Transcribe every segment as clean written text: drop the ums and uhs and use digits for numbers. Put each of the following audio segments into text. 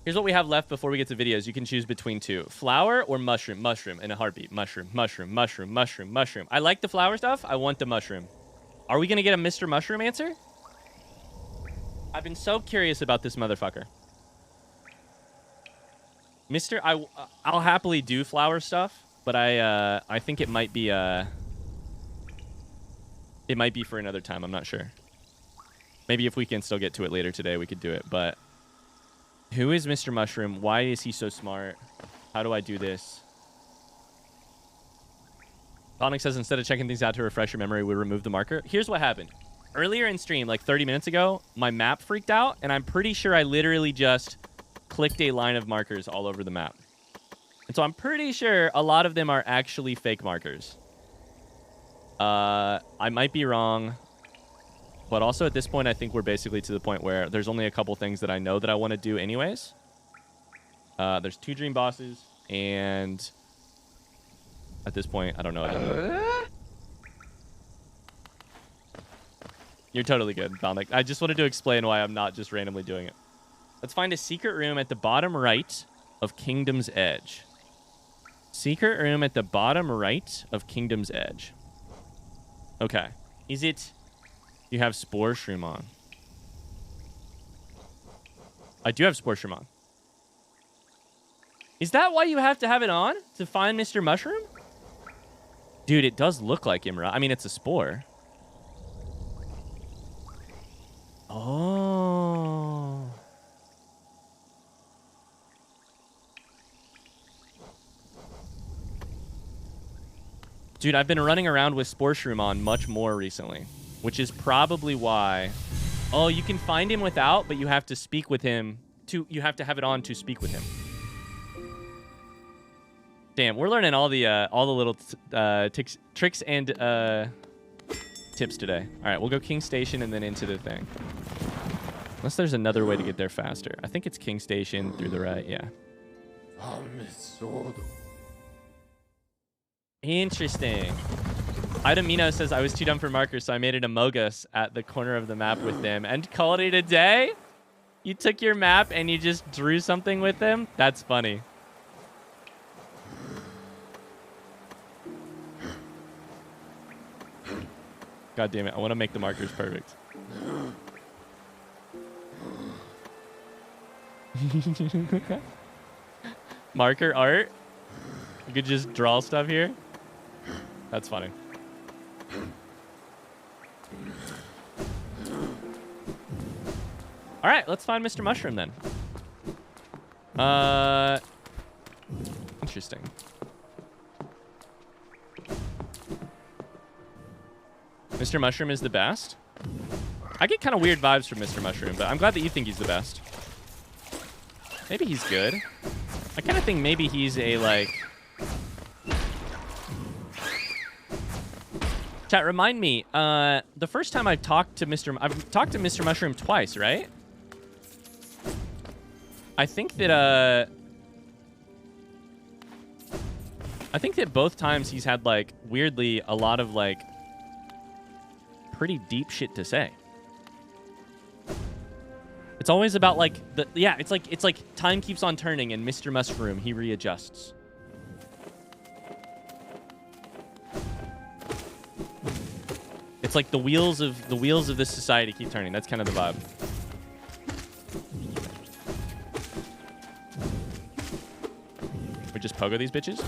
Here's what we have left before we get to videos. You can choose between two. Flower or mushroom. Mushroom in a heartbeat. Mushroom, mushroom, mushroom, mushroom, mushroom. I like the flower stuff. I want the mushroom. Are we going to get a Mr. Mushroom answer? I've been so curious about this motherfucker. I'll happily do flower stuff, but I think it might be for another time. I'm not sure. Maybe if we can still get to it later today, we could do it, but who is Mr. Mushroom? Why is he so smart? How do I do this? Sonic says instead of checking things out to refresh your memory, we remove the marker. Here's what happened. Earlier in stream, like 30 minutes ago, my map freaked out, and I'm pretty sure I literally just clicked a line of markers all over the map. And so I'm pretty sure a lot of them are actually fake markers. I might be wrong. But also at this point, I think we're basically to the point where there's only a couple things that I know that I want to do anyways. There's 2 dream bosses, and at this point, I don't know. You're totally good, Valnick. I just wanted to explain why I'm not just randomly doing it. Let's find a secret room at the bottom right of Kingdom's Edge. Secret room at the bottom right of Kingdom's Edge. Okay. Is it... You have Spore Shroom on. I do have Spore Shroom on. Is that why you have to have it on? To find Mr. Mushroom? Dude, it does look like him, right? I mean, it's a spore. Oh. Dude, I've been running around with Spore Shroom on much more recently. Which is probably why... Oh, you can find him without, but you have to speak with him. You have to have it on to speak with him. Damn, we're learning all the little tricks and tips today. All right, we'll go King Station and then into the thing. Unless there's another way to get there faster. I think it's King Station through the right, yeah. Interesting. Idamino says, I was too dumb for markers, so I made an Amogus at the corner of the map with them and called it a day? You took your map and you just drew something with them? That's funny. God damn it. I want to make the markers perfect. Marker art? You could just draw stuff here? That's funny. All right, let's find Mr. Mushroom then. Interesting. Mr. Mushroom is the best. I get kind of weird vibes from Mr. Mushroom, but I'm glad that you think he's the best. Maybe he's good. I kind of think maybe he's a, like... Chat, remind me, the first time I've talked to Mr. Mushroom twice, right? I think that both times he's had, like, weirdly a lot of, like, pretty deep shit to say. It's always about, like, it's like time keeps on turning and Mr. Mushroom, he readjusts. It's like the wheels of this society keep turning. That's kind of the vibe. We just pogo these bitches?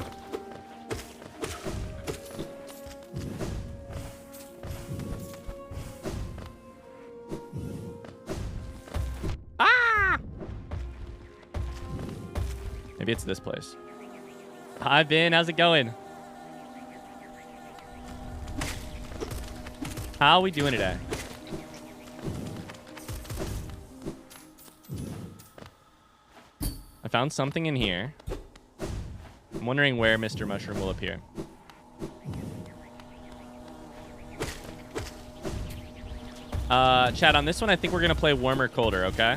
Ah! Maybe it's this place. Hi, Ben. How's it going? How are we doing today? I found something in here. I'm wondering where Mr. Mushroom will appear. Chat, on this one, I think we're going to play warm or colder, okay?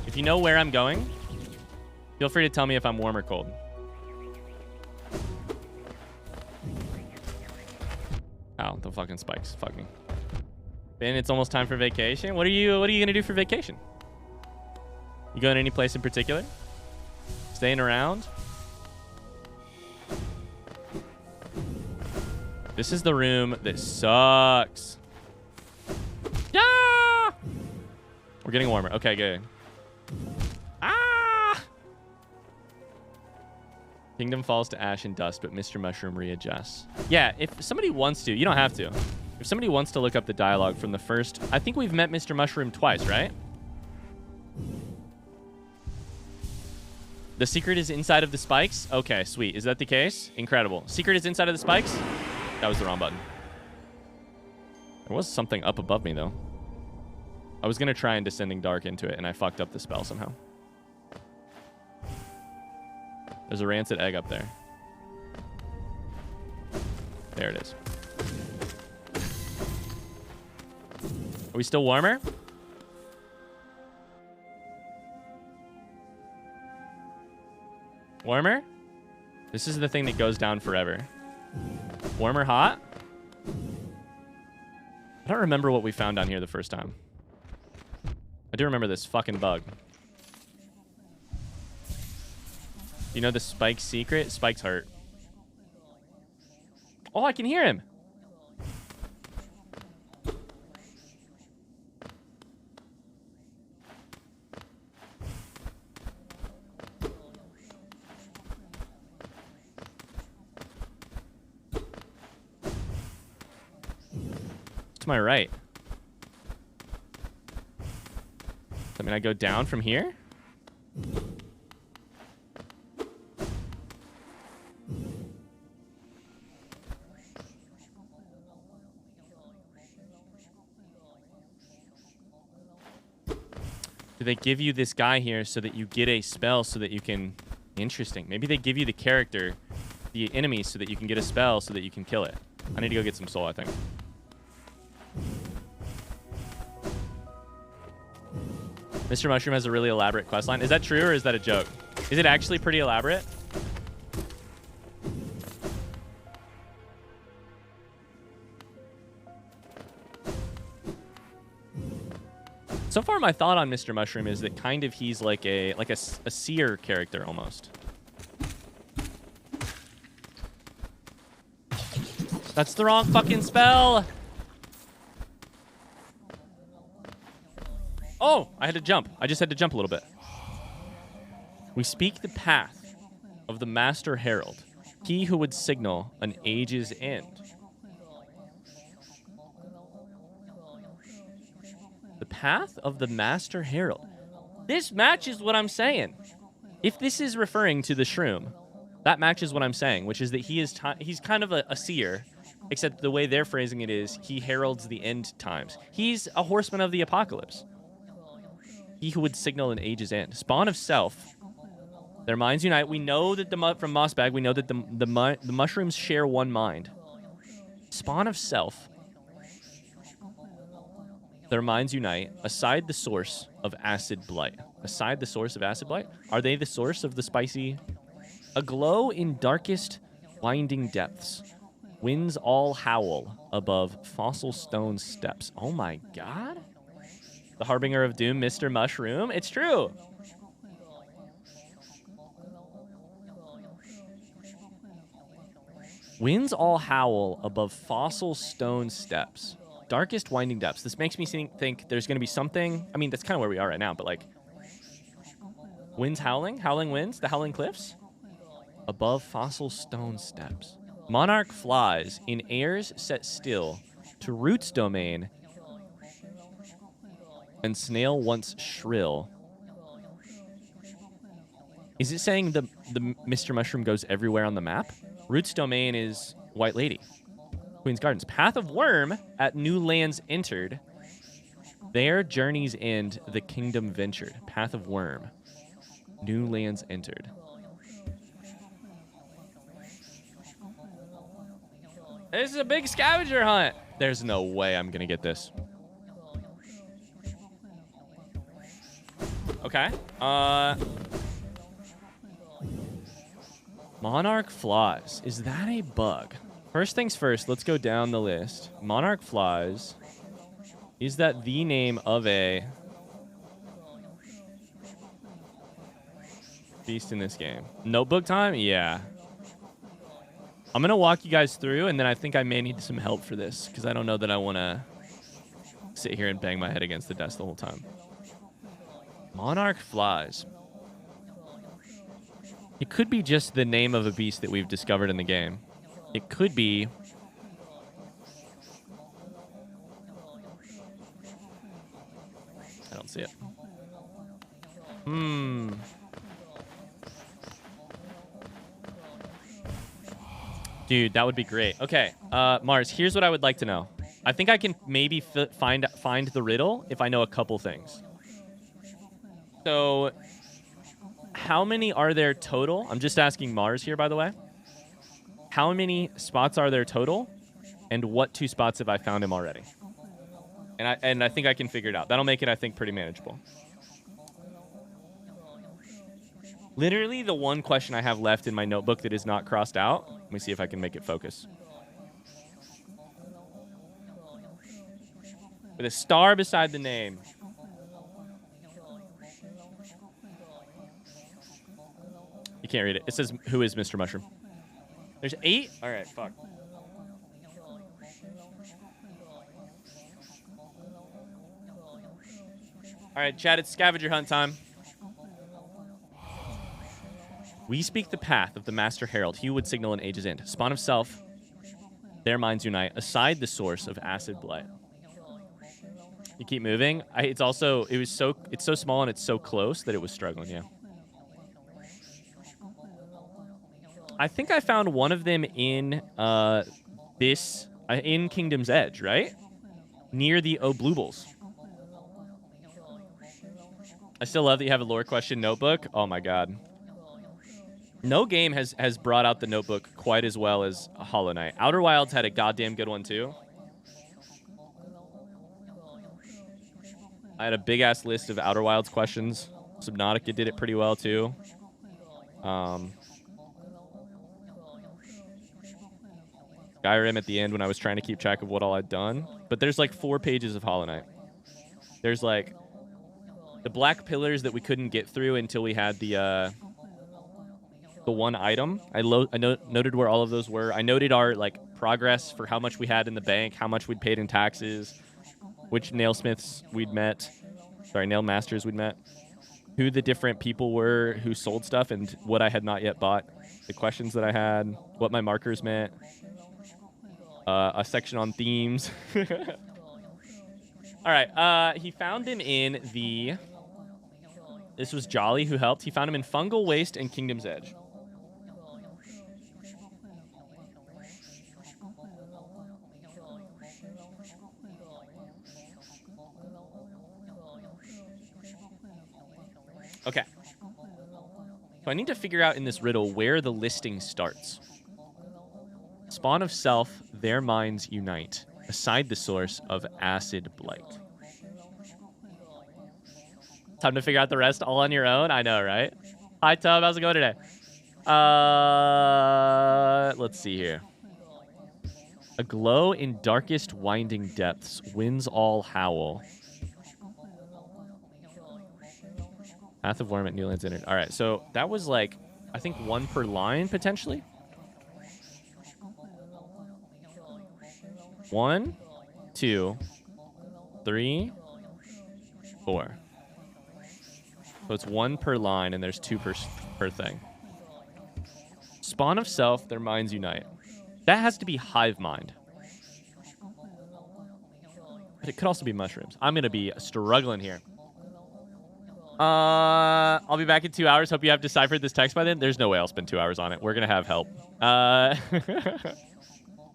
If you know where I'm going, feel free to tell me if I'm warm or cold. Oh, the fucking spikes. Fuck me. Ben, it's almost time for vacation. What are you gonna do for vacation? You going any place in particular? Staying around? This is the room that sucks. Yeah! We're getting warmer. Okay, good. Ah! Kingdom falls to ash and dust, but Mr. Mushroom readjusts. Yeah, if somebody wants to, you don't have to. If somebody wants to look up the dialogue from the first, I think we've met Mr. Mushroom twice, right? The secret is inside of the spikes? Okay, sweet. Is that the case? Incredible. Secret is inside of the spikes? That was the wrong button. There was something up above me, though. I was going to try and Descending Dark into it, and I fucked up the spell somehow. There's a rancid egg up there. There it is. Are we still warmer? Warmer? This is the thing that goes down forever. Warmer, hot? I don't remember what we found down here the first time. I do remember this fucking bug. You know the Spike secret? Spike's hurt. Oh, I can hear him. To my right. I mean, I go down from here? Do they give you this guy here so that you get a spell so that you can... Interesting. Maybe they give you the character, the enemy, so that you can get a spell so that you can kill it. I need to go get some soul, I think. Mr. Mushroom has a really elaborate questline. Is that true or is that a joke? Is it actually pretty elaborate? So far, my thought on Mr. Mushroom is that kind of he's like a seer character almost. That's the wrong fucking spell. Oh, I had to jump. I just had to jump a little bit. We speak the path of the Master Herald, he who would signal an age's end. The path of the Master Herald. This matches what I'm saying. If this is referring to the shroom, that matches what I'm saying, which is that he's kind of a seer, except the way they're phrasing it is he heralds the end times. He's a horseman of the apocalypse. He who would signal an age's end. Spawn of self. Their minds unite. We know that from Mossbag, we know that the mushrooms share one mind. Spawn of self. Their minds unite. Aside the source of acid blight. Aside the source of acid blight? Are they the source of the spicy? Aglow in darkest, winding depths. Winds all howl above fossil stone steps. Oh my god. The Harbinger of Doom, Mr. Mushroom. It's true. Winds all howl above fossil stone steps. Darkest winding depths. This makes me think there's going to be something. I mean, that's kind of where we are right now, but like... Winds howling? Howling winds? The howling cliffs? Above fossil stone steps. Monarch flies in airs set still to roots domain... and snail once shrill. Is it saying the Mr. Mushroom goes everywhere on the map? Roots domain is White Lady. Queen's Gardens. Path of Worm at New Lands entered. There journeys end, the kingdom ventured. Path of Worm. New Lands entered. This is a big scavenger hunt. There's no way I'm gonna get this. Okay. Monarch flies. Is that a bug? First things first, let's go down the list. Monarch flies. Is that the name of a... Beast in this game. Notebook time? Yeah. I'm going to walk you guys through, and then I think I may need some help for this, because I don't know that I want to sit here and bang my head against the desk the whole time. Monarch flies. It could be just the name of a beast that we've discovered in the game. It could be... I don't see it. Dude, that would be great. Okay, Mars, here's what I would like to know. I think I can maybe find the riddle if I know a couple things. So, how many are there total? I'm just asking Mars here, by the way. How many spots are there total? And what 2 spots have I found him already? And I think I can figure it out. That'll make it, I think, pretty manageable. Literally the one question I have left in my notebook that is not crossed out. Let me see if I can make it focus. With a star beside the name. You can't read it. It says, who is Mr. Mushroom? There's 8? All right, fuck. All right, chat, it's scavenger hunt time. We speak the path of the Master Herald. He would signal an age's end. Spawn of self. Their minds unite. Aside the source of acid blight. You keep moving. It's so small and it's so close that it was struggling, yeah. I think I found one of them in in Kingdom's Edge, right? Near the Obloobles. I still love that you have a lore question notebook. Oh my god. No game has brought out the notebook quite as well as Hollow Knight. Outer Wilds had a goddamn good one too. I had a big-ass list of Outer Wilds questions. Subnautica did it pretty well too. Skyrim at the end when I was trying to keep track of what all I'd done. But there's like 4 pages of Hollow Knight. There's like the black pillars that we couldn't get through until we had the one item. I noted where all of those were. I noted our like progress for how much we had in the bank, how much we'd paid in taxes, which nailsmiths we'd met. Sorry, nail masters we'd met. Who the different people were who sold stuff and what I had not yet bought. The questions that I had, what my markers meant. A section on themes. All right, he found him in the... This was Jolly who helped. He found him in Fungal Waste and Kingdom's Edge. Okay. So I need to figure out in this riddle where the listing starts. Spawn of self, their minds unite. Aside the source of acid blight. Time to figure out the rest all on your own? I know, right? Hi, Tub. How's it going today? Let's see here. A glow in darkest winding depths. Winds all howl. Path of Worm at Newlands entered. All right, so that was like, I think 1 per line, potentially. 1, 2, 3, 4. So it's 1 per line, and there's 2 per thing. Spawn of self, their minds unite. That has to be hive mind. But it could also be mushrooms. I'm going to be struggling here. I'll be back in 2 hours. Hope you have deciphered this text by then. There's no way I'll spend 2 hours on it. We're going to have help.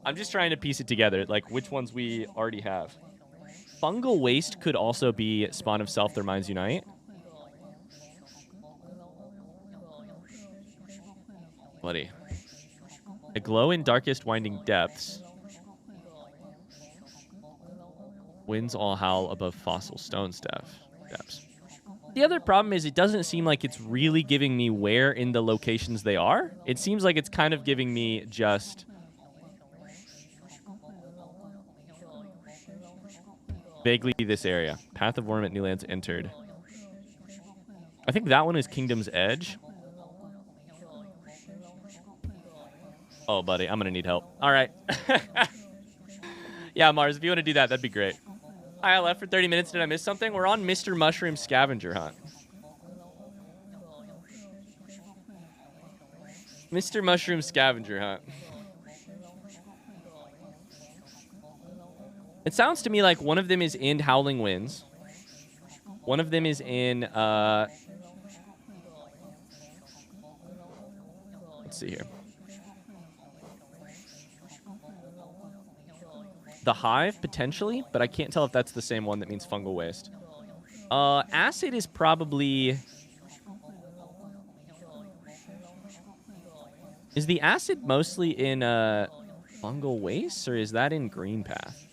I'm just trying to piece it together, like which ones we already have. Fungal Waste could also be Spawn of Self, Their Minds Unite. Bloody. A glow in darkest winding depths. Winds all howl above fossil stone depths. The other problem is it doesn't seem like it's really giving me where in the locations they are. It seems like it's kind of giving me just... vaguely this area. Path of Worm at Newlands entered. I think that one is Kingdom's Edge. Oh, buddy, I'm gonna need help. All right. Yeah, Mars, if you want to do that, that'd be great. I left for 30 minutes. Did I miss something? We're on Mr. Mushroom Scavenger Hunt. Mr. Mushroom Scavenger Hunt. It sounds to me like one of them is in Howling Winds. One of them is in, let's see here. The Hive, potentially, but I can't tell if that's the same one that means fungal waste. Acid is probably... Is the acid mostly in fungal waste, or is that in Green Path?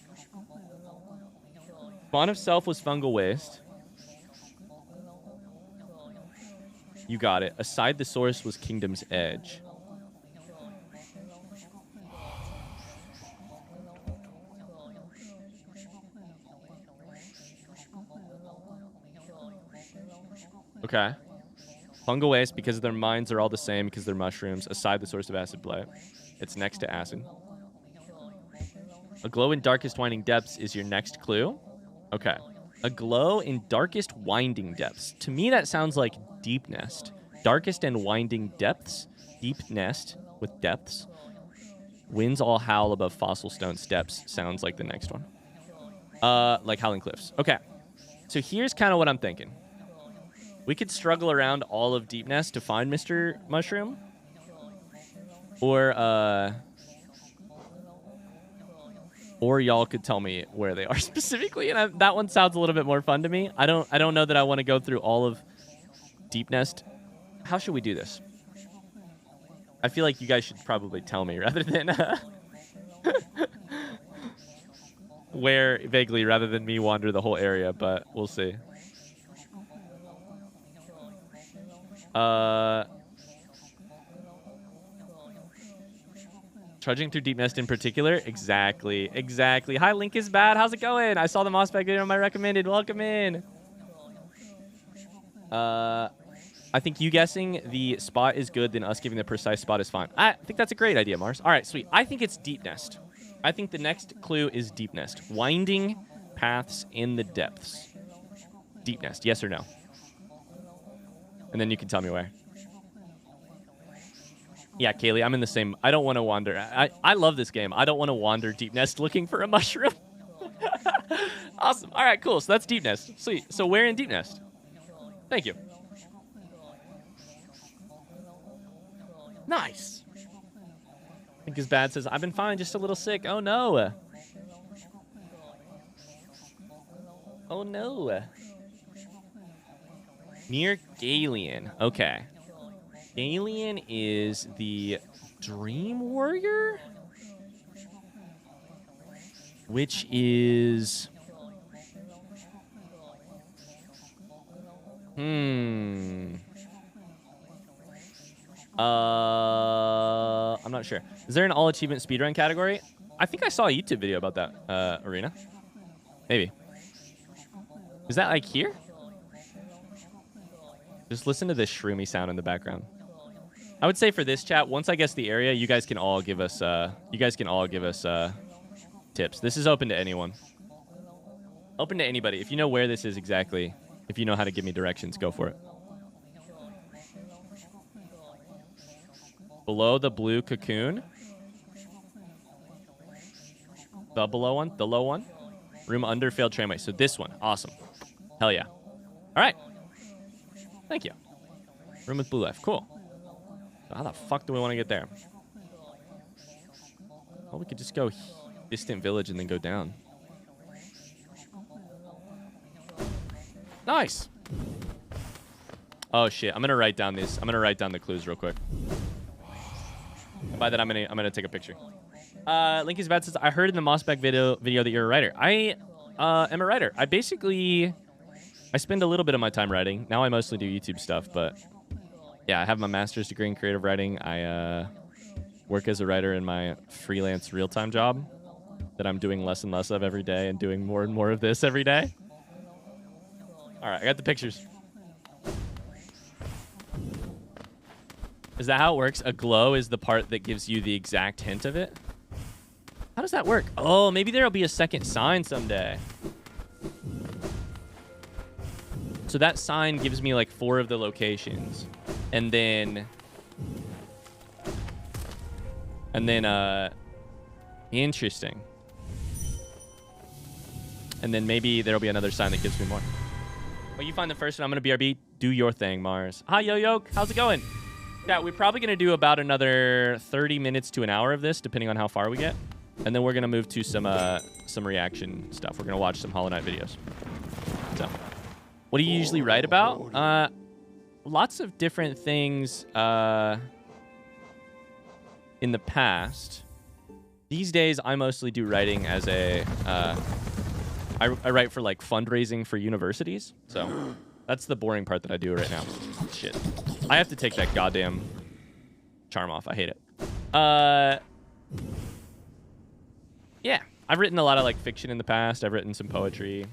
Spawn of Self was fungal waste. You got it. Aside the Source was Kingdom's Edge. Okay. Fungal waste, because their minds are all the same, because they're mushrooms. Aside the Source of Acid Blight. It's next to acid. A glow in darkest winding depths is your next clue. Okay. A glow in darkest winding depths. To me, that sounds like Deepnest. Darkest and winding depths. Deepnest with depths. Winds all howl above fossil stone steps. Sounds like the next one. Like Howling Cliffs. Okay. So here's kind of what I'm thinking. We could struggle around all of Deepnest to find Mr. Mushroom. Or y'all could tell me where they are specifically, and that one sounds a little bit more fun to me. I don't know that I want to go through all of Deepnest. How should we do this? I feel like you guys should probably tell me rather than where vaguely, rather than me wander the whole area, but we'll see. Trudging through Deepnest in particular? Exactly. Hi, Link is bad. How's it going? I saw the Mossback video on my recommended. Welcome in. I think you guessing the spot is good, then us giving the precise spot is fine. I think that's a great idea, Mars. All right, sweet. I think it's Deepnest. I think the next clue is Deepnest. Winding paths in the depths. Deepnest, yes or no? And then you can tell me where. Yeah, Kaylee, I'm in the same. I don't want to wander. I love this game. I don't want to wander Deepnest looking for a mushroom. Awesome. All right, cool. So that's Deepnest. Sweet. So where in Deepnest? Thank you. Nice. I think his bad says, I've been fine, just a little sick. Oh, no. Oh, no. Near Galien. Okay. Galien is the Dream Warrior? Which is... I'm not sure. Is there an all achievement speedrun category? I think I saw a YouTube video about that, Arena. Maybe. Is that like here? Just listen to this shroomy sound in the background. I would say for this chat, once I guess the area, you guys can all give us tips. This is open to anyone. Open to anybody. If you know where this is exactly, if you know how to give me directions, go for it. Below the blue cocoon. The below one? The low one? Room under failed tramway. So this one. Awesome. Hell yeah. All right. Thank you. Room with blue life. Cool. So how the fuck do we want to get there? Well, we could just go distant village and then go down. Nice. Oh shit. I'm gonna write down these. I'm gonna write down the clues real quick. By that, I'm gonna take a picture. Linky's Bad says, I heard in the Mossback video that you're a writer. I am a writer. I spend a little bit of my time writing. Now I mostly do YouTube stuff, but yeah, I have my master's degree in creative writing. I work as a writer in my freelance real-time job that I'm doing less and less of every day and doing more and more of this every day. All right, I got the pictures. Is that how it works? A glow is the part that gives you the exact hint of it? How does that work? Oh, maybe there'll be a second sign someday. So that sign gives me like 4 of the locations. And then interesting. And then maybe there'll be another sign that gives me more. Well, you find the first one. I'm going to BRB. Do your thing, Mars. Hi, Yo-Yo. How's it going? Yeah, we're probably going to do about another 30 minutes to an hour of this, depending on how far we get. And then we're going to move to some reaction stuff. We're going to watch some Hollow Knight videos. So, what do you usually write about? Lots of different things in the past. These days, I mostly do writing as a... I write for, like, fundraising for universities. So, that's the boring part that I do right now. Shit. I have to take that goddamn charm off. I hate it. Yeah. I've written a lot of, like, fiction in the past. I've written some poetry.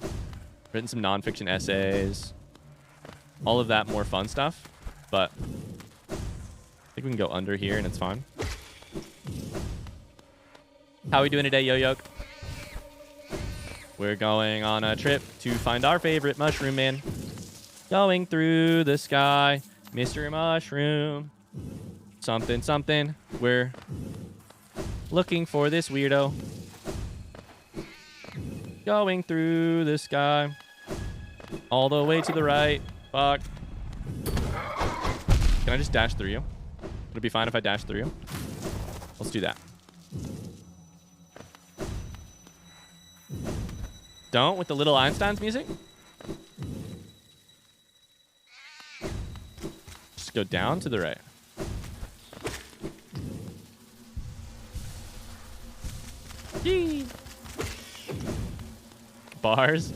Written some nonfiction essays. All of that more fun stuff. But I think we can go under here and it's fine. How are we doing today, Yo-Yo? We're going on a trip to find our favorite mushroom man. Going through the sky, Mr. Mushroom. Something, something. We're looking for this weirdo. Going through the sky. All the way to the right. Fuck. Can I just dash through you? Would it be fine if I dash through you? Let's do that. Don't with the little Einstein's music? Just go down to the right. Yee. Bars.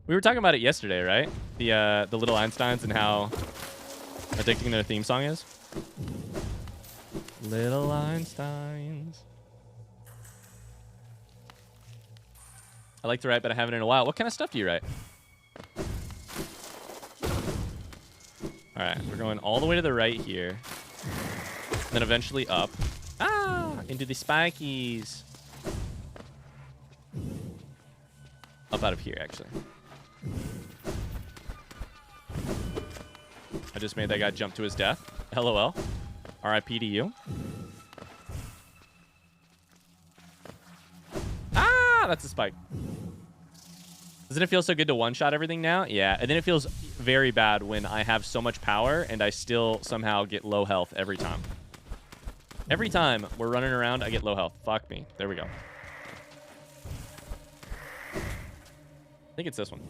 We were talking about it yesterday, right? The little Einsteins and how addicting their theme song is. Little Einsteins. I like to write, but I haven't in a while. What kind of stuff do you write? All right, we're going all the way to the right here. And then eventually up. Ah, into the spikies. Up out of here, actually. I just made that guy jump to his death. LOL. RIP to you. Ah, that's a spike. Doesn't it feel so good to one-shot everything now? Yeah, and then it feels very bad when I have so much power and I still somehow get low health every time. Every time we're running around, I get low health. Fuck me. There we go. I think it's this one.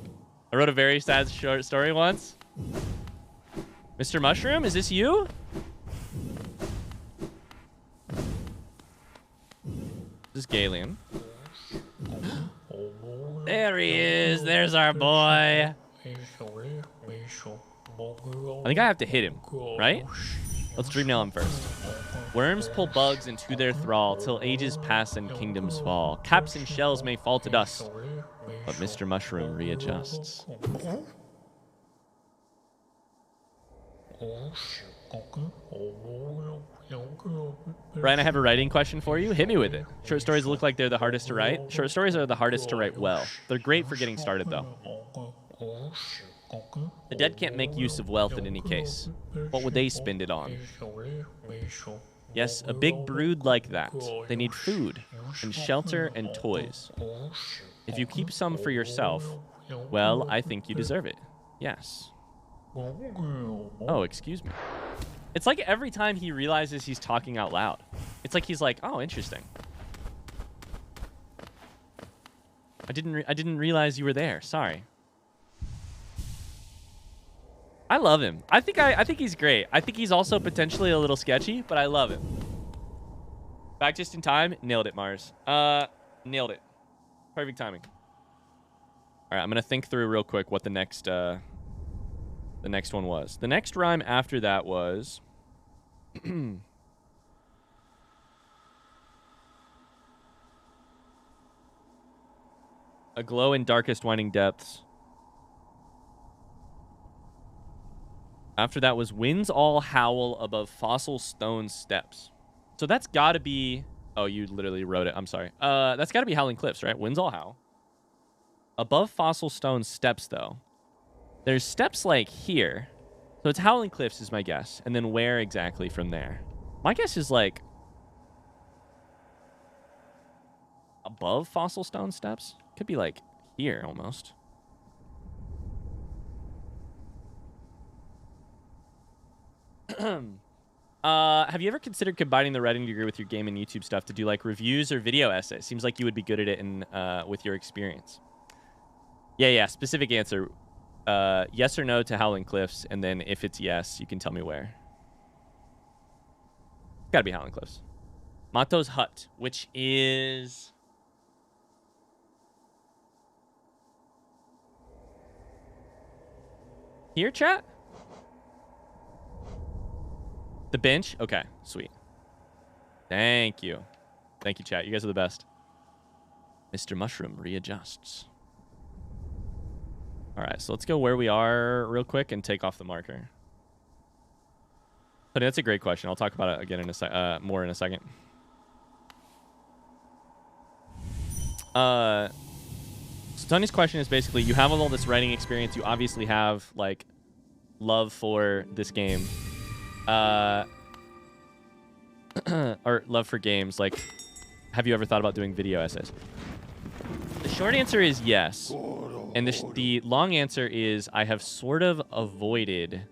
I wrote a very sad short story once. Mr. Mushroom, is this you? This is Galien. There he is. There's our boy. I think I have to hit him, right? Let's dream nail him first. Worms pull bugs into their thrall till ages pass and kingdoms fall. Caps and shells may fall to dust, but Mr. Mushroom readjusts. Brian, I have a writing question for you. Hit me with it. Short stories look like they're the hardest to write. Short stories are the hardest to write well. They're great for getting started, though. The dead can't make use of wealth in any case. What would they spend it on? Yes, a big brood like that. They need food and shelter and toys. If you keep some for yourself, well, I think you deserve it. Yes. Oh, excuse me. It's like every time he realizes he's talking out loud. It's like he's like, oh, interesting. I didn't realize you were there. Sorry. I love him. I think he's great. I think he's also potentially a little sketchy, but I love him. Back just in time. Nailed it, Mars. Nailed it. Perfect timing. All right, I'm going to think through real quick what the next one was. The next rhyme after that was... a glow in darkest winding depths. After that was winds all howl above fossil stone steps. So that's got to be... Oh, you literally wrote it. I'm sorry. That's got to be Howling Cliffs, right? Winds all howl. Above fossil stone steps, though. There's steps like here. So it's Howling Cliffs is my guess. And then where exactly from there? My guess is like... above fossil stone steps? Could be like here almost. Have you ever considered combining the writing degree with your game and YouTube stuff to do like reviews or video essays? Seems like you would be good at it in with your experience. Yeah. Specific answer. Yes or no to Howling Cliffs, and then if it's yes, you can tell me where. Gotta be Howling Cliffs. Mato's Hut, which is... here, chat? The bench? Okay, sweet. Thank you. Thank you, chat. You guys are the best. Mr. Mushroom readjusts. All right, so let's go where we are real quick and take off the marker. But that's a great question. I'll talk about it again in a more in a second. So Tony's question is basically, you have all this writing experience. You obviously have like love for this game. Or love for games. Like, have you ever thought about doing video essays? The short answer is yes. And the long answer is I have sort of avoided...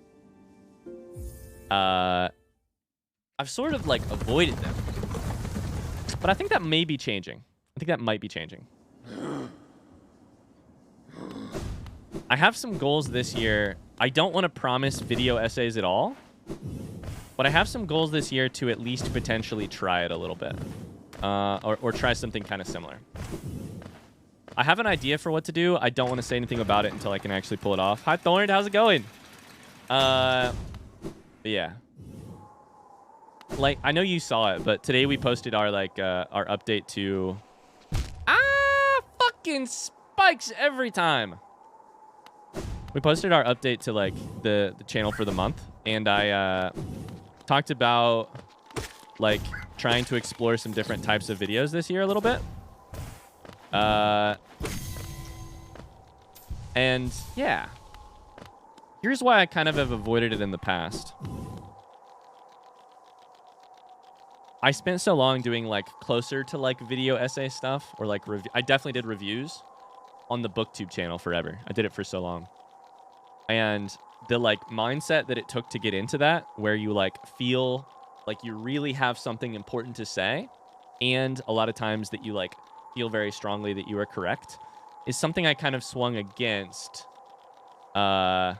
I've sort of, like, avoided them. But I think that may be changing. I think that might be changing. I have some goals this year. I don't want to promise video essays at all. But I have some goals this year to at least potentially try it a little bit. Or try something kind of similar. I have an idea for what to do. I don't want to say anything about it until I can actually pull it off. Hi, Thorn. How's it going? Yeah. Like, I know you saw it, but today we posted our, like, our update to... fucking spikes every time. We posted our update to, like, the channel for the month. And I, talked about, like, trying to explore some different types of videos this year a little bit. And yeah, here's why I kind of have avoided it in the past. I spent so long doing like closer to like video essay stuff or like I definitely did reviews on the BookTube channel forever. I did it for so long. And the like mindset that it took to get into that, where you like feel like you really have something important to say, and a lot of times that you like feel very strongly that you are correct, is something I kind of swung against after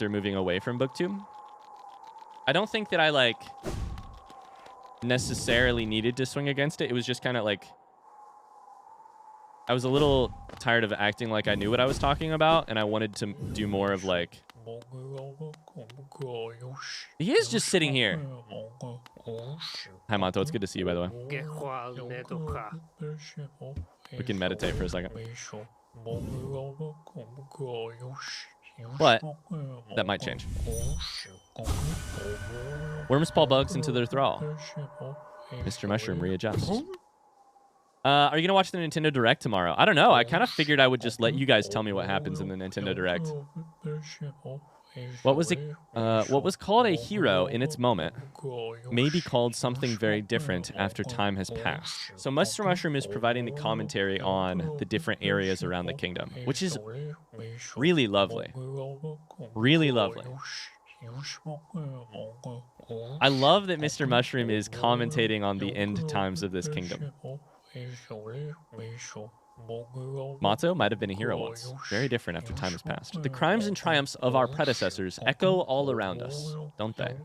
moving away from BookTube. I don't think that I like necessarily needed to swing against it. It was just kind of like I was a little tired of acting like I knew what I was talking about, and I wanted to do more of like... He is just sitting here. Hi, Monto. It's good to see you, by the way. We can meditate for a second. But that might change. Worms paw bugs into their thrall. Mr. Mushroom readjusts. Are you going to watch the Nintendo Direct tomorrow? I don't know. I kind of figured I would just let you guys tell me what happens in the Nintendo Direct. What was it? What was called a hero in its moment may be called something very different after time has passed. So Mr. Mushroom is providing the commentary on the different areas around the kingdom, which is really lovely. Really lovely. I love that Mr. Mushroom is commentating on the end times of this kingdom. Mato might have been a hero once, very different after time has passed. The crimes and triumphs of our predecessors echo all around us, don't they?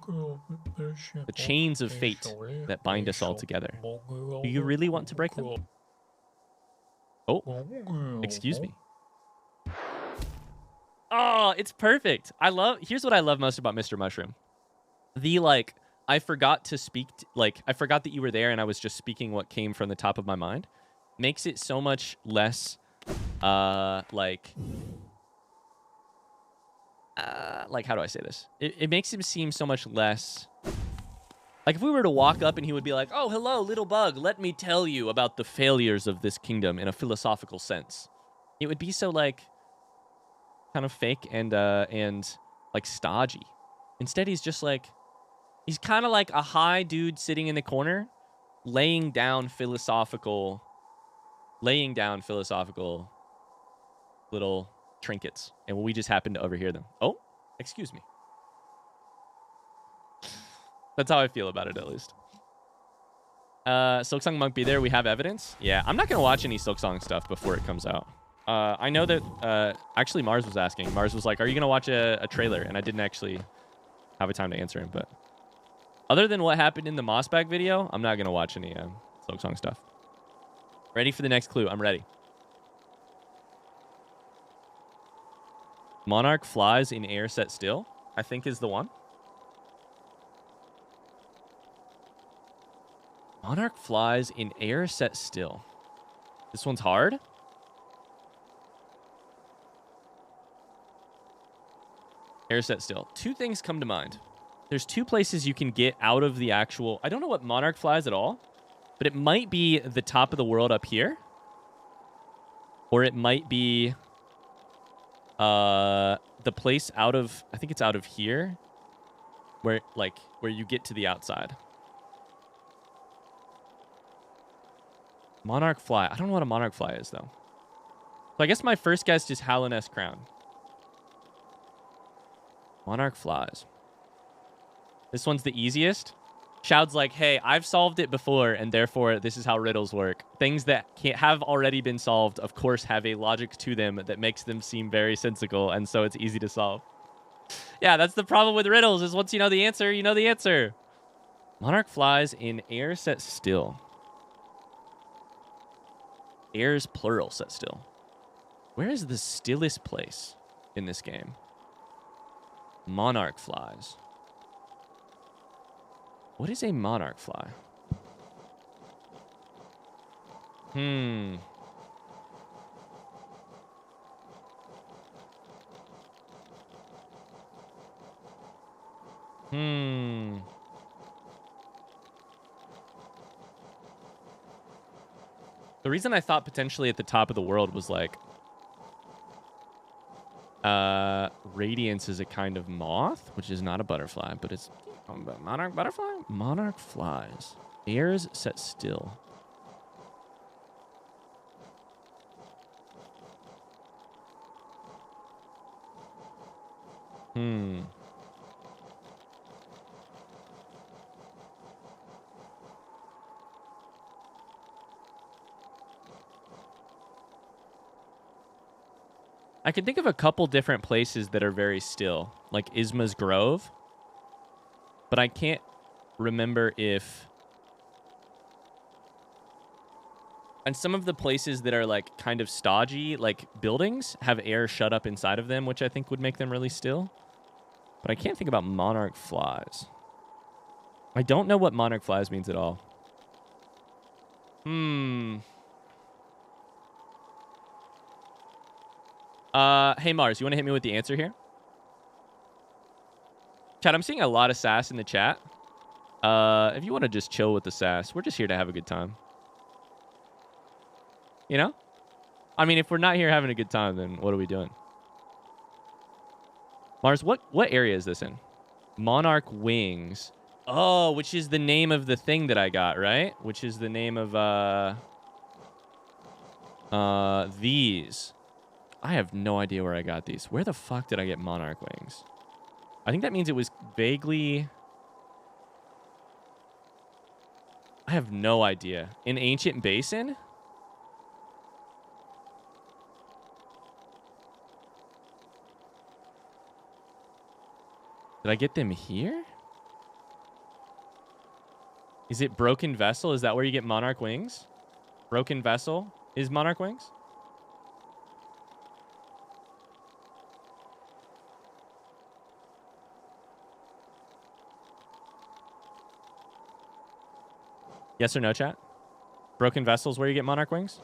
The chains of fate that bind us all together. Do you really want to break them? Oh, excuse me. Oh, it's perfect. Here's what I love most about Mr. Mushroom. I forgot to speak, I forgot that you were there and I was just speaking what came from the top of my mind. Makes it so much less, I like, how do I say this? It makes him seem so much less... Like, if we were to walk up and he would be like, oh, hello, little bug, let me tell you about the failures of this kingdom in a philosophical sense. It would be so, like, kind of fake and like, stodgy. Instead, he's just, like... He's kind of like a high dude sitting in the corner, laying down philosophical little trinkets. And we just happen to overhear them. Oh, excuse me. That's how I feel about it, at least. Silksong Monk be there. We have evidence. Yeah, I'm not going to watch any Silksong stuff before it comes out. I know that... actually, Mars was asking. Mars was like, are you going to watch a trailer? And I didn't actually have a time to answer him. But other than what happened in the Mossbag video, I'm not going to watch any Silksong stuff. Ready for the next clue? I'm ready. Monarch flies in air set still, I think is the one. Monarch flies in air set still. This one's hard. Air set still. Two things come to mind. There's two places you can get out of the actual... I don't know what Monarch flies at all, but it might be the top of the world up here. Or it might be the place out of... I think it's out of here. Where you get to the outside. Monarch fly. I don't know what a monarch fly is, though. So I guess my first guess is Hallownest crown. Monarch flies. This one's the easiest. Shoud's like, hey, I've solved it before, and therefore this is how riddles work. Things that have already been solved, of course, have a logic to them that makes them seem very sensical, and so it's easy to solve. Yeah, that's the problem with riddles, is once you know the answer, you know the answer. Monarch flies in air set still. Air's plural set still. Where is the stillest place in this game? Monarch flies. What is a monarch fly? The reason I thought potentially at the top of the world was like... Radiance is a kind of moth, which is not a butterfly, but it's... Monarch butterfly? Monarch flies. Airs set still. I can think of a couple different places that are very still, like Isma's Grove. But I can't remember if... And some of the places that are like kind of stodgy, like buildings, have air shut up inside of them, which I think would make them really still. But I can't think about monarch flies. I don't know what monarch flies means at all. Hey, Mars, you want to hit me with the answer here? Chat, I'm seeing a lot of sass in the chat. If you want to just chill with the sass, we're just here to have a good time. You know? I mean, if we're not here having a good time, then what are we doing? Mars, what area is this in? Monarch Wings. Oh, which is the name of the thing that I got, right? Which is the name of, these. I have no idea where I got these. Where the fuck did I get Monarch Wings? I think that means it was vaguely... I have no idea. In Ancient Basin? Did I get them here? Is it Broken Vessel? Is that where you get Monarch Wings? Broken Vessel is Monarch Wings? Yes or no, chat? Broken Vessel's where you get Monarch Wings?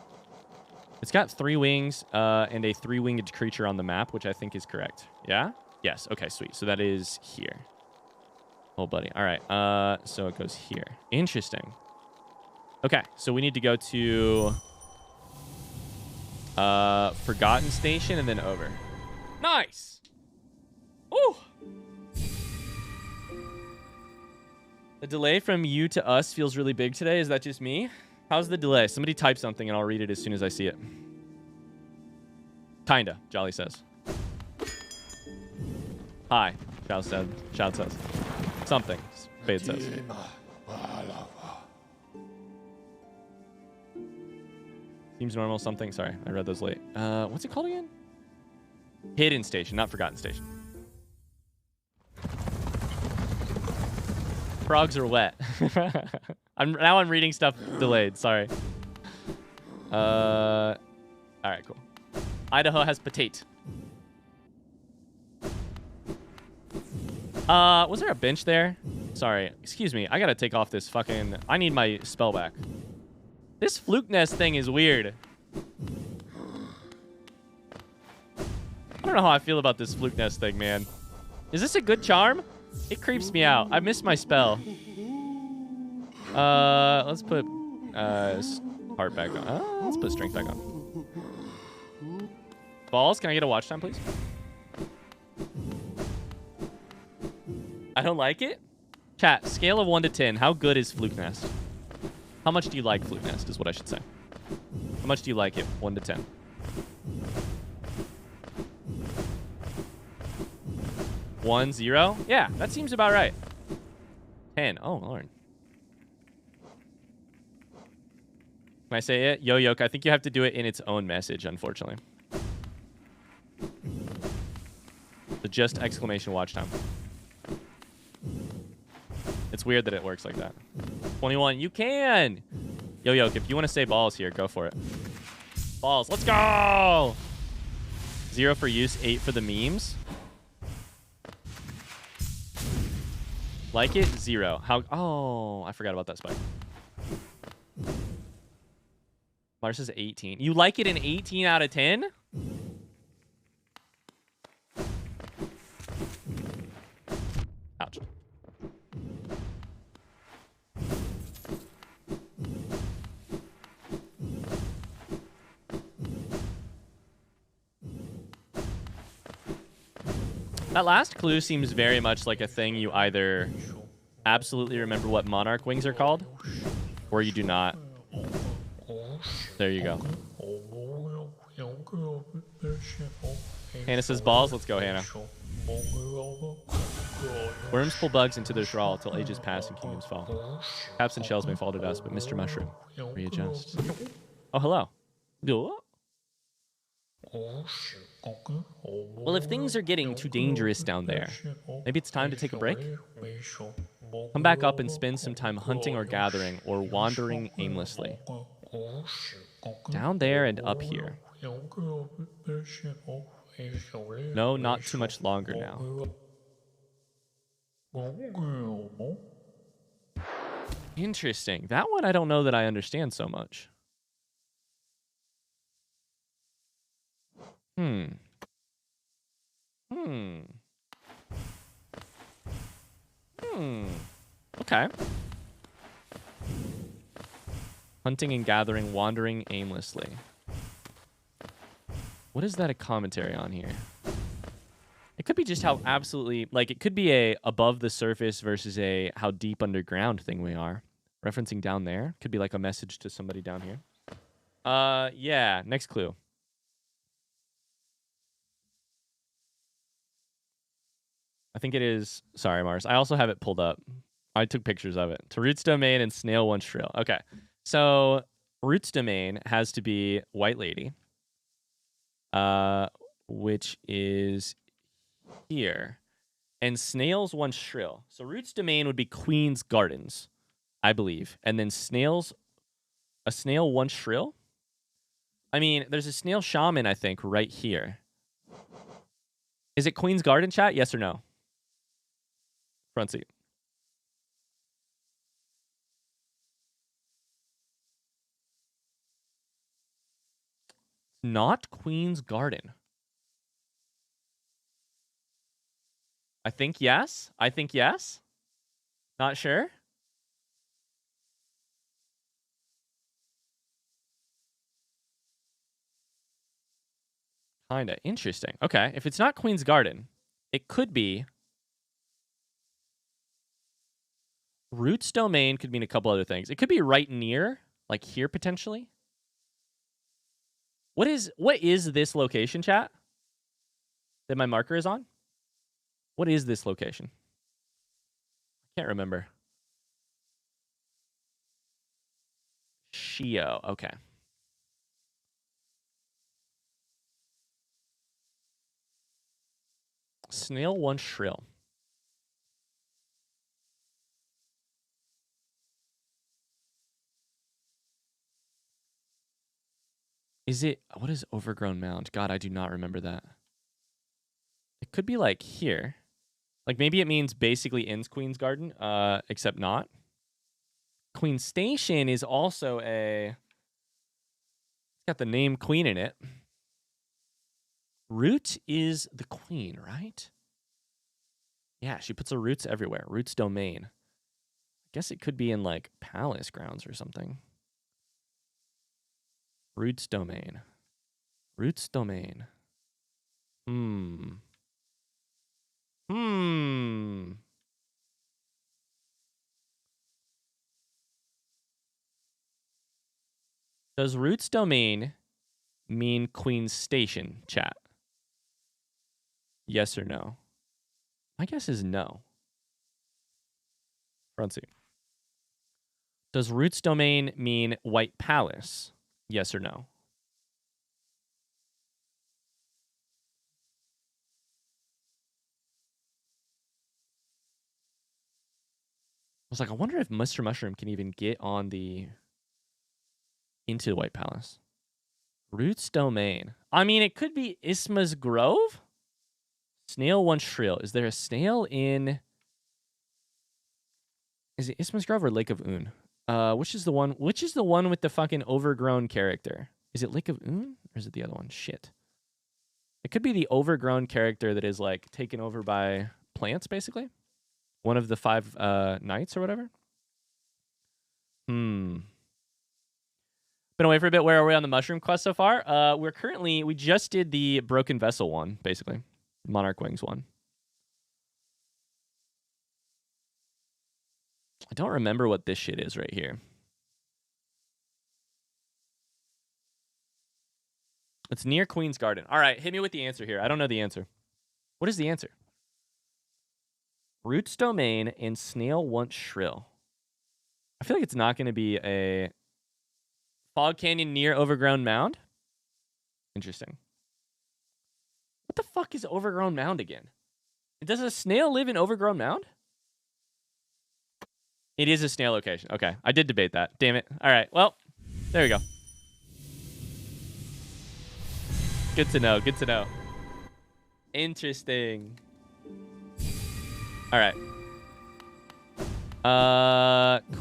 It's got 3 wings and a 3-winged creature on the map, which I think is correct. Yeah? Yes. Okay, sweet. So that is here. Oh, buddy. All right. So it goes here. Interesting. Okay, so we need to go to Forgotten Station and then over. Nice. Ooh. The delay from you to us feels really big today. Is that just me? How's the delay? Somebody type something and I'll read it as soon as I see it. Kinda, Jolly says. Hi, Shout says. Something, Spade says. Seems normal, something. Sorry, I read those late. What's it called again? Hidden Station, not Forgotten Station. Frogs are wet. I'm reading stuff delayed. Sorry. All right, cool. Idaho has potato. Was there a bench there? Sorry. Excuse me. I gotta take off this fucking... I need my spell back. This fluke nest thing is weird. I don't know how I feel about this fluke nest thing, man. Is this a good charm? It creeps me out. I missed my spell. Let's put heart back on. Let's put strength back on. Balls, can I get a watch time, please? I don't like it? Chat, scale of 1 to 10. How good is Fluke Nest? How much do you like Fluke Nest is what I should say. How much do you like it? 1 to 10. One, 0? Yeah, that seems about right. 10. Oh, Lord. Can I say it? Yo, Yoke, I think you have to do it in its own message, unfortunately. So just exclamation watch time. It's weird that it works like that. 21, you can! Yo, Yoke, if you want to say balls here, go for it. Balls, let's go! 0 for use, 8 for the memes. Like it? 0. How? Oh, I forgot about that spike. Mars is 18. You like it in 18 out of 10? Ouch. That last clue seems very much like a thing you either absolutely remember what monarch wings are called, or you do not. There you go. Hannah says balls. Let's go, Hannah. Worms pull bugs into their trawl till ages pass and kingdoms fall. Caps and shells may fall to dust, but Mr. Mushroom readjusts. Oh, hello. Well, if things are getting too dangerous down there, maybe it's time to take a break? Come back up and spend some time hunting or gathering or wandering aimlessly. Down there and up here. No, not too much longer now. Interesting. That one I don't know that I understand so much. Okay. Hunting and gathering, wandering aimlessly. What is that a commentary on here? It could be just how absolutely, like, it could be a above the surface versus a how deep underground thing we are. Referencing down there. Could be like a message to somebody down here. Yeah, next clue. I think it is, sorry, Mars. I also have it pulled up. I took pictures of it. To Roots Domain and Snail One Shrill. Okay. So Roots Domain has to be White Lady. Which is here. And Snail's One Shrill. So Roots Domain would be Queen's Gardens, I believe. And then a Snail One Shrill? I mean, there's a Snail Shaman, I think, right here. Is it Queen's Garden, chat? Yes or no? Front seat. Not Queen's Garden. I think yes. I think yes. Not sure. Kinda interesting. Okay, if it's not Queen's Garden, it could be Roots Domain. Could mean a couple other things. It could be right near, like here potentially. What is this location, chat? That my marker is on? What is this location? I can't remember. Shio. Okay. Snail one shrill. Is it... What is Overgrown Mound? God, I do not remember that. It could be like here. Like maybe it means basically ends Queen's Garden, except not. Queen Station is also a... It's got the name Queen in it. Root is the queen, right? Yeah, she puts her roots everywhere. Roots Domain. I guess it could be in like palace grounds or something. Roots Domain. Roots Domain. Does Roots Domain mean Queen's Station, chat? Yes or no? My guess is no. Frontsy. Does Roots Domain mean White Palace? Yes or no? I was like, I wonder if Mr. Mushroom can even get on the... into the White Palace. Roots Domain. I mean, it could be Isma's Grove? Snail one shrill. Is there a snail in... Is it Isma's Grove or Lake of Un? Which is the one with the fucking overgrown character? Is it Lake of Un? Or is it the other one? Shit. It could be the overgrown character that is like taken over by plants, basically. One of the 5 knights or whatever. Been away for a bit. Where are we on the mushroom quest so far? We just did the Broken Vessel one, basically. Monarch Wings one. I don't remember what this shit is right here. It's near Queen's Garden. All right, hit me with the answer here. I don't know the answer. What is the answer? Roots Domain and Snail Once Shrill. I feel like it's not going to be a Fog Canyon near Overgrown Mound. Interesting. What the fuck is Overgrown Mound again? Does a snail live in Overgrown Mound? It is a snail location. Okay, I did debate that. Damn it. All right, well, there we go. Good to know. Good to know. Interesting. All right.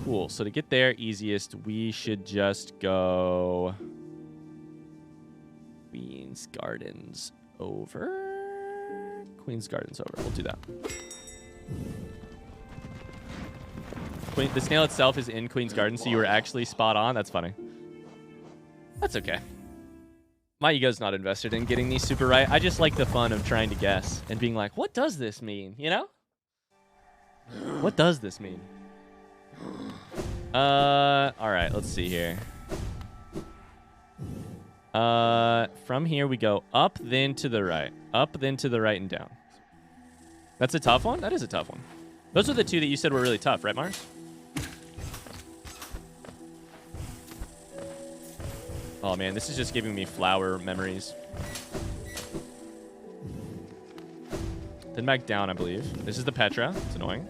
Cool. So to get there easiest, we should just go Queen's Gardens over. Queen's Gardens over. We'll do that. The snail itself is in Queen's Garden, so you were actually spot on. That's funny. That's okay. My ego's not invested in getting these super right. I just like the fun of trying to guess and being like, what does this mean? You know? What does this mean? All right, let's see here. From here we go up, then to the right. Up, then to the right and down. That's a tough one? That is a tough one. Those are the two that you said were really tough, right, Mars? Oh, man, this is just giving me flower memories. Then back down, I believe. This is the Petra. It's annoying.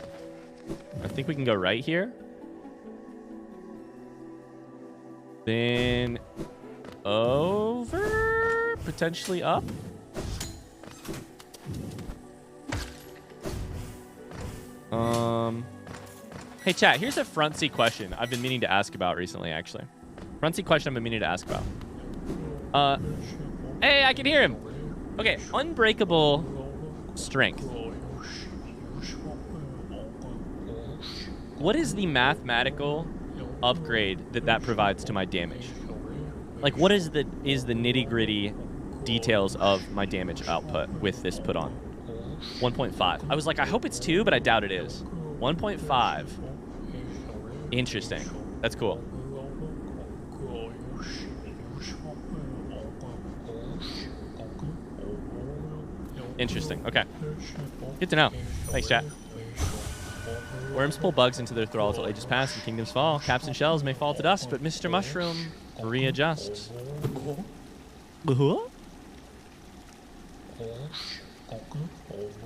I think we can go right here. Then over, potentially up. Hey, chat, here's a front seat question I've been meaning to ask about recently, actually. Front seat question I've been meaning to ask about. Hey, I can hear him. Okay, unbreakable strength. What is the mathematical upgrade that provides to my damage? Like, what is the nitty-gritty details of my damage output with this put on? 1.5. I was like, I hope it's 2, but I doubt it is. 1.5. Interesting. That's cool. Interesting. Okay. Good to know. Thanks, chat. Worms pull bugs into their thrall till ages pass and kingdoms fall. Caps and shells may fall to dust, but Mr. Mushroom readjusts.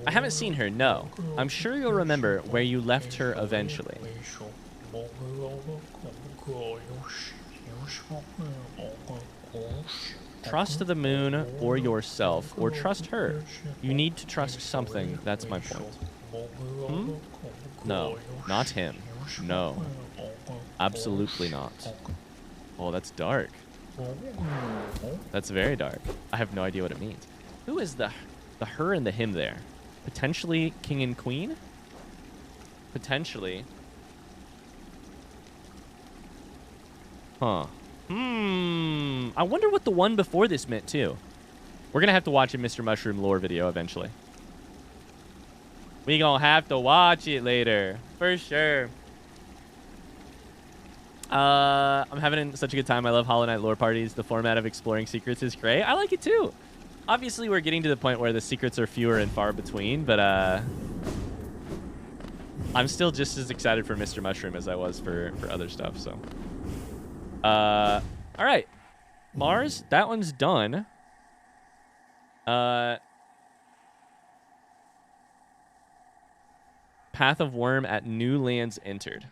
I haven't seen her, no. I'm sure you'll remember where you left her eventually. Trust the moon or yourself, or trust her. You need to trust something. That's my point. Hmm? No, not him. No. Absolutely not. Oh, that's dark. That's very dark. I have no idea what it means. Who is the her and the him there? Potentially king and queen? Potentially. Huh. I wonder what the one before this meant, too. We're going to have to watch a Mr. Mushroom lore video eventually. We going to have to watch it later. For sure. I'm having such a good time. I love Hollow Knight lore parties. The format of exploring secrets is great. I like it, too. Obviously, we're getting to the point where the secrets are fewer and far between, but I'm still just as excited for Mr. Mushroom as I was for other stuff, so... all right. Mars, that one's done. Path of Worm at new lands entered.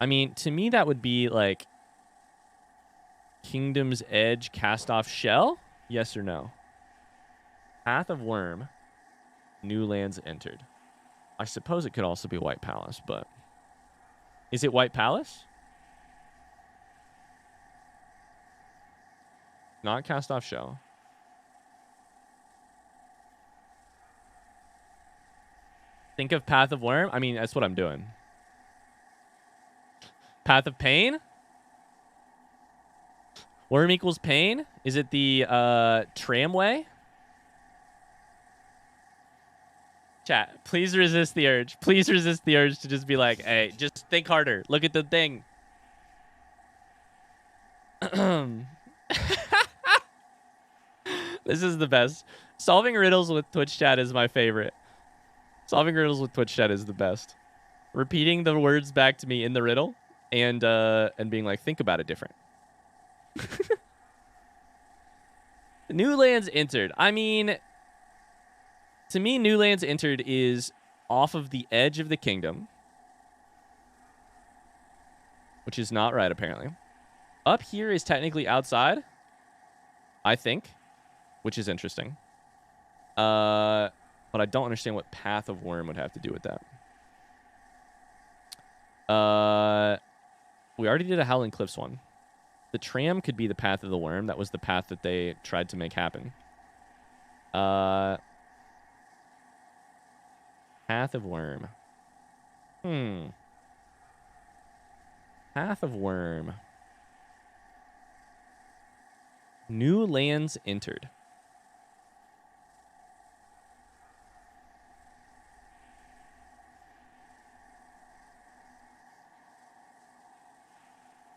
I mean, to me, that would be like Kingdom's Edge cast off shell? Yes or no? Path of Worm, new lands entered. I suppose it could also be White Palace, but... Is it White Palace? Not cast off shell. Think of Path of Worm. I mean, that's what I'm doing. Path of Pain? Worm equals pain? Is it the tramway? Chat, please resist the urge. Please resist the urge to just be like, hey, just think harder. Look at the thing. This is the best. Solving riddles with Twitch chat is my favorite. Solving riddles with Twitch chat is the best. Repeating the words back to me in the riddle and being like, think about it different. New lands entered. I mean... To me, new lands entered is off of the edge of the kingdom. Which is not right, apparently. Up here is technically outside. I think. Which is interesting. But I don't understand what Path of Worm would have to do with that. We already did a Howling Cliffs one. The tram could be the Path of the Worm. That was the path that they tried to make happen. Path of Worm. Path of Worm. New lands entered.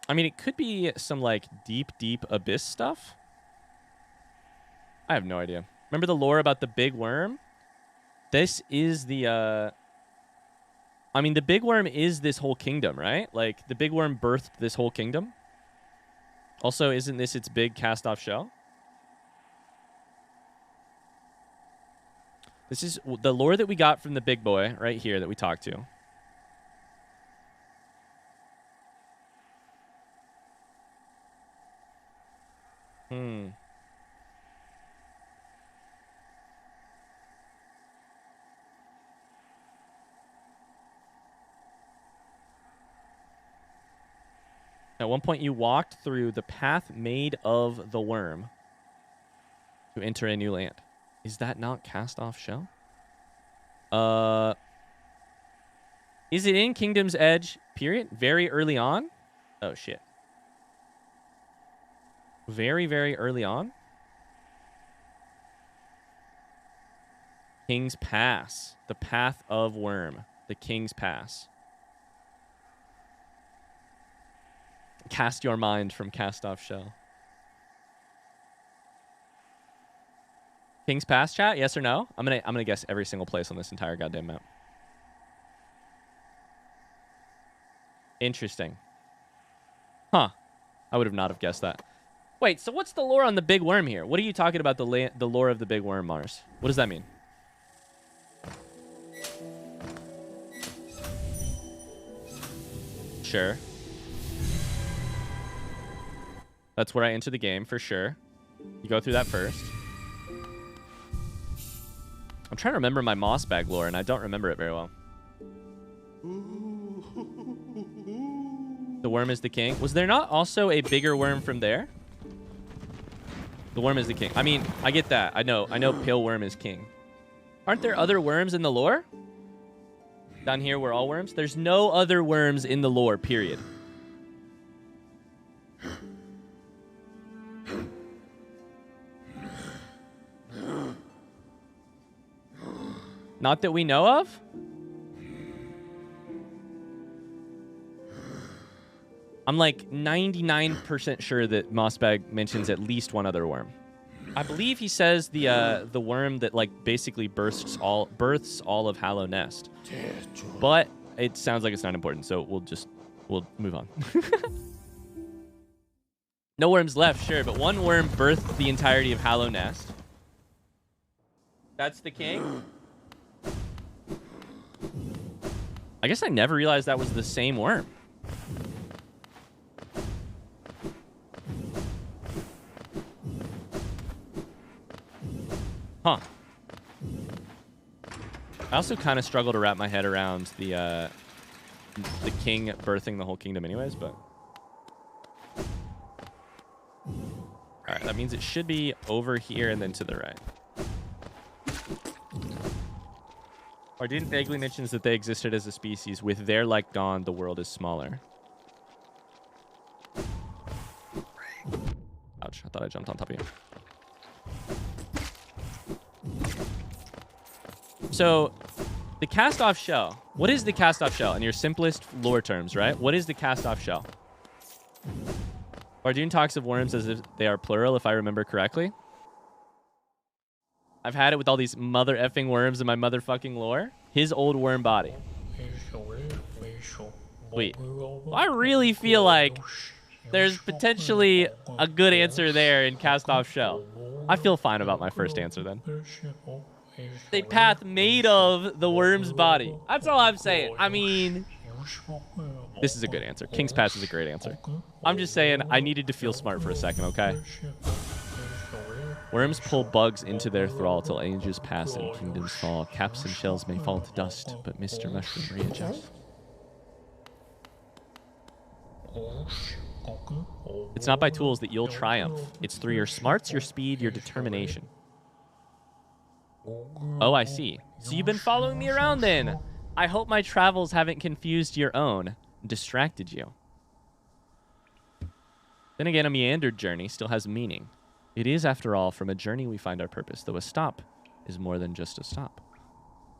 I mean, it could be some, like, deep abyss stuff. I have no idea. Remember the lore about the big worm? This is the, I mean, the big worm is this whole kingdom, right? Like, the big worm birthed this whole kingdom. Also, isn't this its big cast-off shell? This is the lore that we got from the big boy right here that we talked to. At one point, you walked through the path made of the worm to enter a new land. Is that not cast off shell? Is it in Kingdom's Edge, period? Very early on? Oh, shit. Very, very early on? King's Pass. The Path of Worm. The King's Pass. Cast your mind from Cast Off Shell. King's Pass, chat? Yes or no? I'm gonna guess every single place on this entire goddamn map. Interesting. Huh. I would have not have guessed that. Wait, so what's the lore on the big worm here? What are you talking about the lore of the big worm, Mars? What does that mean? Sure. That's where I enter the game, for sure. You go through that first. I'm trying to remember my moss bag lore, and I don't remember it very well. The worm is the king. Was there not also a bigger worm from there? The worm is the king. I mean, I get that. I know pale worm is king. Aren't there other worms in the lore? Down here, we're all worms? There's no other worms in the lore, period. Not that we know of? I'm like 99% sure that Mossbag mentions at least one other worm. I believe he says the worm that like basically births all of Hallownest. But it sounds like it's not important, so we'll move on. No worms left, sure, but one worm birthed the entirety of Hallownest. That's the king. I guess I never realized that was the same worm. Huh. I also kind of struggle to wrap my head around the king birthing the whole kingdom anyways, but... Alright, that means it should be over here and then to the right. Ardent vaguely mentions that they existed as a species. With their like gone, the world is smaller. Ouch, I thought I jumped on top of you. So, the cast-off shell. What is the cast-off shell? In your simplest lore terms, right? What is the cast-off shell? Ardun talks of worms as if they are plural, if I remember correctly. I've had it with all these mother effing worms in my motherfucking lore. His old worm body. Wait. I really feel like there's potentially a good answer there in cast-off shell. I feel fine about my first answer then. A path made of the worm's body. That's all I'm saying. I mean, this is a good answer. King's Pass is a great answer. I'm just saying I needed to feel smart for a second, okay? Worms pull bugs into their thrall till ages pass and kingdoms fall. Caps and shells may fall to dust, but Mr. Mushroom readjusts. It's not by tools that you'll triumph. It's through your smarts, your speed, your determination. Oh, I see. So you've been following me around then. I hope my travels haven't confused your own, distracted you. Then again, a meandered journey still has meaning. It is, after all, from a journey we find our purpose, though a stop is more than just a stop.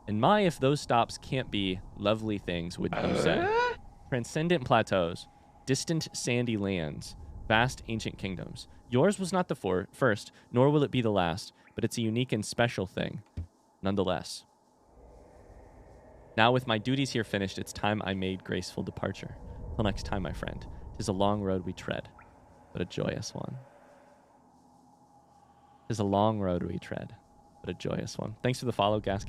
And my, if those stops can't be lovely things, would you say? Transcendent plateaus, distant sandy lands, vast ancient kingdoms. Yours was not the first, nor will it be the last, but it's a unique and special thing, nonetheless. Now with my duties here finished, it's time I made graceful departure. Till next time, my friend. 'Tis a long road we tread, but a joyous one. 'Tis a long road we tread, but a joyous one. Thanks for the follow, Gas.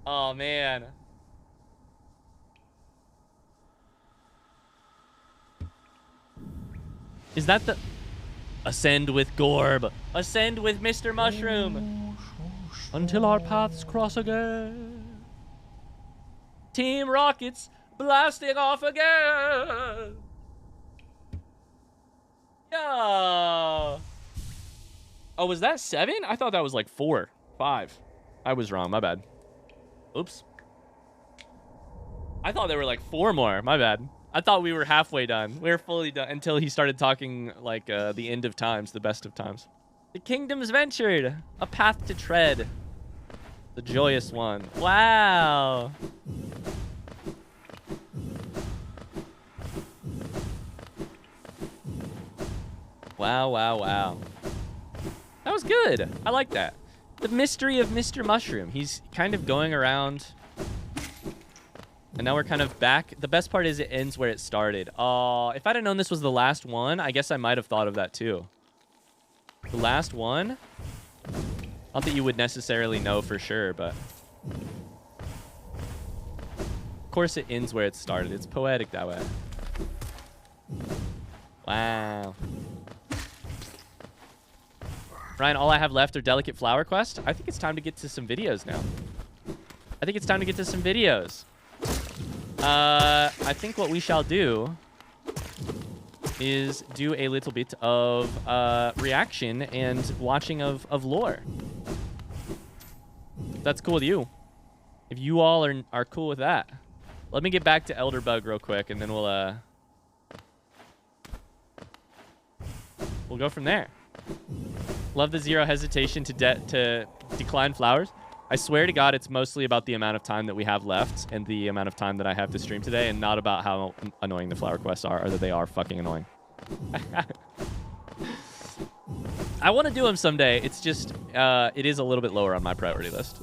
Oh, man. Is that the... Ascend with Gorb. Ascend with Mr. Mushroom. Until our paths cross again. Team Rockets blasting off again. Yeah. Oh, was that 7? I thought that was like 4, 5. I was wrong. My bad. Oops. I thought there were like 4 more. My bad. I thought we were halfway done. We were fully done until he started talking like the end of times, the best of times. The kingdom's ventured. A path to tread. The joyous one. Wow. Wow, wow, wow. That was good. I like that. The mystery of Mr. Mushroom. He's kind of going around. And now we're kind of back. The best part is it ends where it started. If I'd have known this was the last one, I guess I might have thought of that too. The last one? Not that you would necessarily know for sure, but... Of course it ends where it started. It's poetic that way. Wow. Ryan, all I have left are Delicate Flower Quest. I think it's time to get to some videos now. I think what we shall do is do a little bit of reaction and watching of lore. That's cool with you. If you all are cool with that. Let me get back to Elderbug real quick, and then we'll go from there. Love the zero hesitation to decline flowers. I swear to God, it's mostly about the amount of time that we have left and the amount of time that I have to stream today, and not about how annoying the flower quests are, or that they are fucking annoying. I want to do them someday. It's just, it is a little bit lower on my priority list.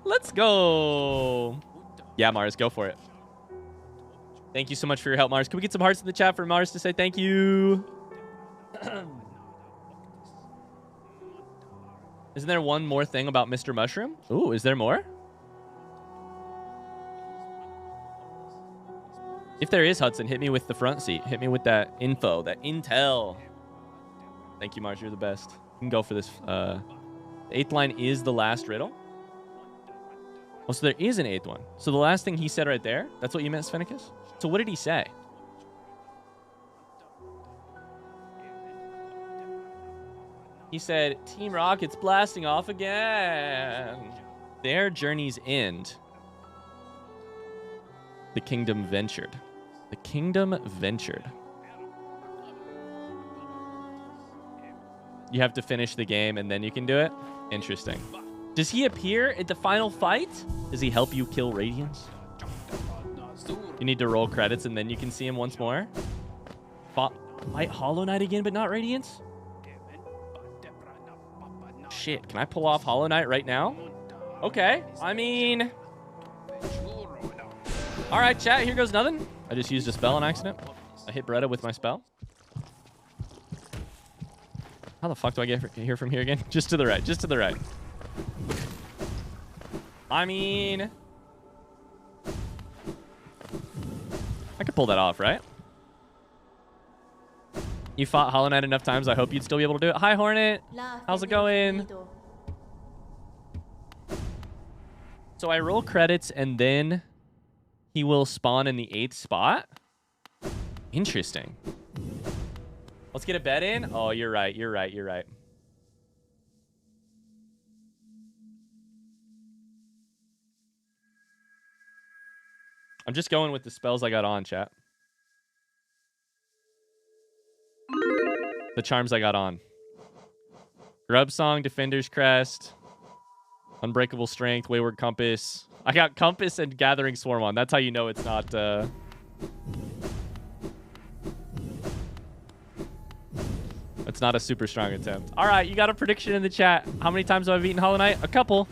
Let's go. Yeah, Mars, go for it. Thank you so much for your help, Mars. Can we get some hearts in the chat for Mars to say thank you? Isn't there one more thing about Mr. Mushroom? Ooh, is there more? If there is, Hudson, hit me with the front seat. Hit me with that info, that intel. Thank you, Mars. You're the best. You can go for this. The 8th line is the last riddle. Oh, so there is an 8th one. So the last thing he said right there, that's what you meant, Sphenicus? So what did he say? He said, Team Rocket's blasting off again. Their journey's end. The kingdom ventured. The kingdom ventured. You have to finish the game and then you can do it? Interesting. Does he appear at the final fight? Does he help you kill Radiance? You need to roll credits and then you can see him once more. Fight Hollow Knight again, but not Radiance? Shit, can I pull off Hollow Knight right now? Okay, I mean... Alright, chat, here goes nothing. I just used a spell on accident. I hit Beretta with my spell. How the fuck do I get here from here again? Just to the right, just to the right. I mean... I could pull that off, right? You fought Hollow Knight enough times, I hope you'd still be able to do it. Hi, Hornet. How's it going? So I roll credits and then he will spawn in the 8th spot? Interesting. Let's get a bet in. Oh, you're right. You're right. You're right. I'm just going with the spells I got on, chat. The charms I got on. Grub Song, Defender's Crest, Unbreakable Strength, Wayward Compass. I got Compass and Gathering Swarm on. That's how you know it's not... It's not a super strong attempt. All right, you got a prediction in the chat. How many times have I beaten Hollow Knight? A couple.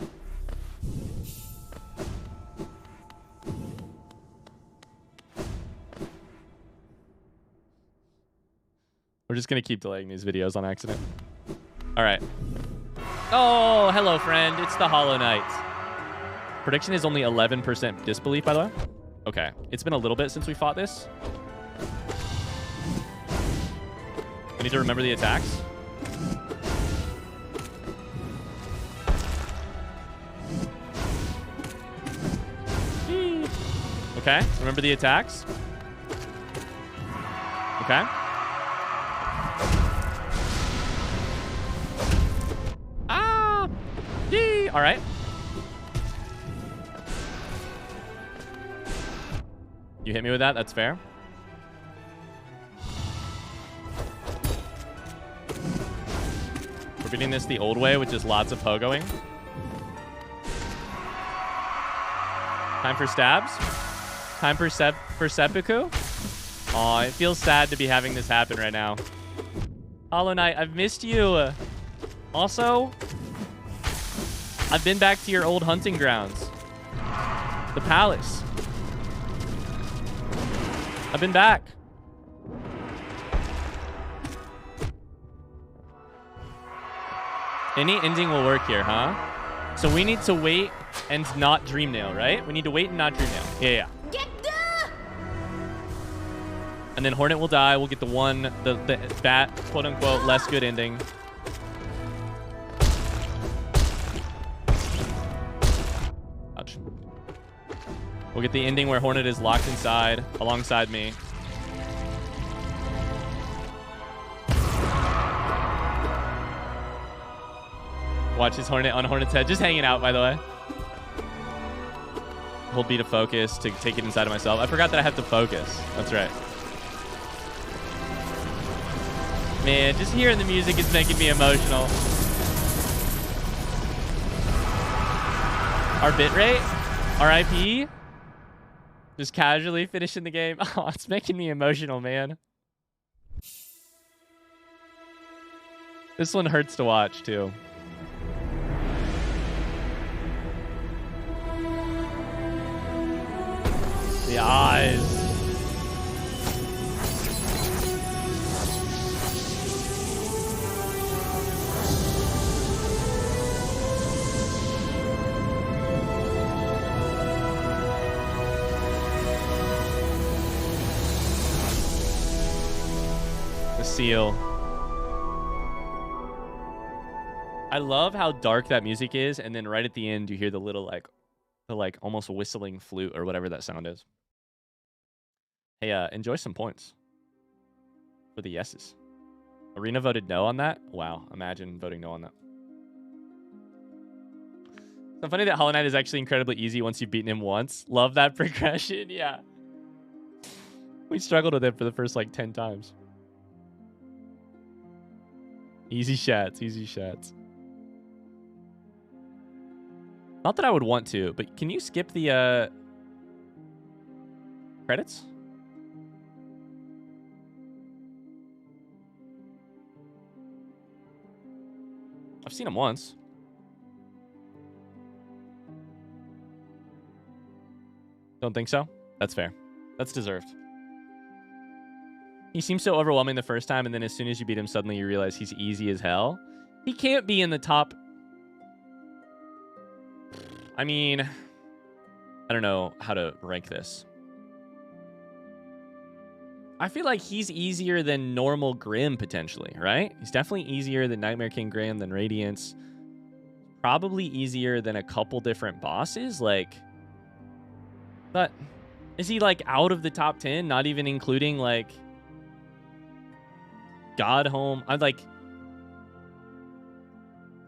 We're just going to keep delaying these videos on accident. All right. Oh, hello, friend. It's the Hollow Knight. Prediction is only 11% disbelief, by the way. Okay. It's been a little bit since we fought this. I need to remember the attacks. Okay. Remember the attacks. Okay. All right. You hit me with that. That's fair. We're beating this the old way, which is lots of pogoing. Time for stabs. Time for seppuku. Aw, it feels sad to be having this happen right now. Hollow Knight, I've missed you. Also, I've been back to your old hunting grounds. The palace. I've been back. Any ending will work here, huh? So we need to wait and not Dreamnail, right? We need to wait and not Dreamnail. Yeah. And then Hornet will die. We'll get the bat, quote unquote, less good ending. Ouch. We'll get the ending where Hornet is locked inside alongside me. Watch his Hornet on Hornet's head. Just hanging out, by the way. Hold B to focus to take it inside of myself. I forgot that I have to focus. That's right. Man, just hearing the music is making me emotional. Our bitrate? RIP? Just casually finishing the game. Oh, it's making me emotional, man. This one hurts to watch, too. The eyes. The seal. I love how dark that music is, and then right at the end you hear the little like almost whistling flute or whatever that sound is. Hey, enjoy some points for the yeses. Arena voted no on that. Wow, imagine voting no on that. So funny that Hollow Knight is actually incredibly easy once you've beaten him once. Love that progression. Yeah, we struggled with it for the first like 10 times. Easy shots, easy shots. Not that I would want to, but can you skip the credits? I've seen him once. Don't think so? That's fair. That's deserved. He seems so overwhelming the first time, and then as soon as you beat him, suddenly you realize he's easy as hell. He can't be in the top... I mean... I don't know how to rank this. I feel like he's easier than normal Grim, potentially, right? He's definitely easier than Nightmare King Grim, than Radiance. Probably easier than a couple different bosses, like... But is he, like, out of the top 10? Not even including, like... Godhome. I'd like...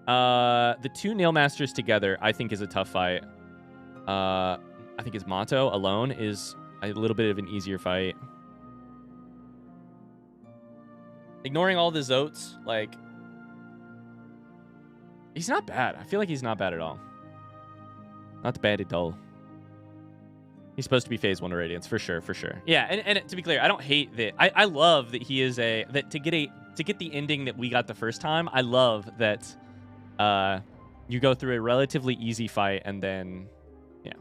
the two Nail Masters together, I think, is a tough fight. I think his Motto alone is a little bit of an easier fight. Ignoring all the Zotes, like... He's not bad. I feel like he's not bad at all. Not bad at all. He's supposed to be phase 1 of Radiance, for sure, for sure. Yeah, and to be clear, I don't hate that. I love that he is a... That to get the ending that we got the first time, I love that you go through a relatively easy fight and then... Yeah.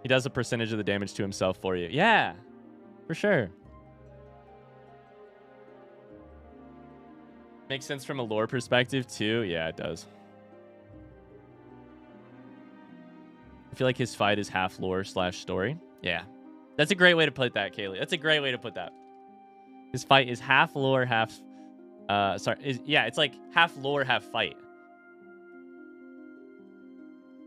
He does a percentage of the damage to himself for you. Yeah, for sure. Makes sense from a lore perspective, too. Yeah, it does. I feel like his fight is half lore / story. Yeah. That's a great way to put that, Kaylee. That's a great way to put that. His fight is half lore, half... yeah, it's like half lore, half fight.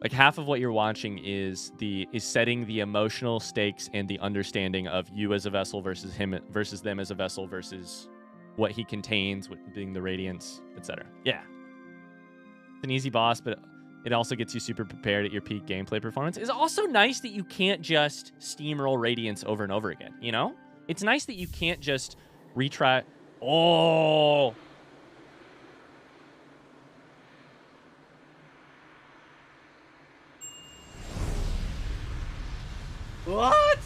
Like half of what you're watching is setting the emotional stakes and the understanding of you as a vessel versus him versus them as a vessel versus what he contains, being the Radiance, etc. Yeah. It's an easy boss, but It also gets you super prepared at your peak gameplay performance. It's also nice that you can't just steamroll Radiance over and over again, you know? It's nice that you can't just retry. Oh! What?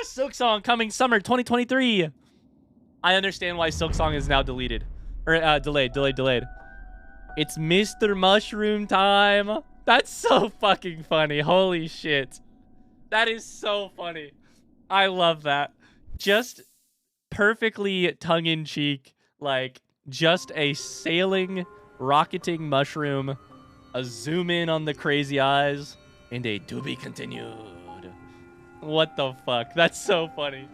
Silk Song coming summer 2023. I understand why Silk Song is now deleted. Or delayed. It's Mr. Mushroom time. That's so fucking funny. Holy shit. That is so funny. I love that. Just perfectly tongue-in-cheek, like just a sailing, rocketing mushroom, a zoom in on the crazy eyes, and a to be continued. What the fuck? That's so funny.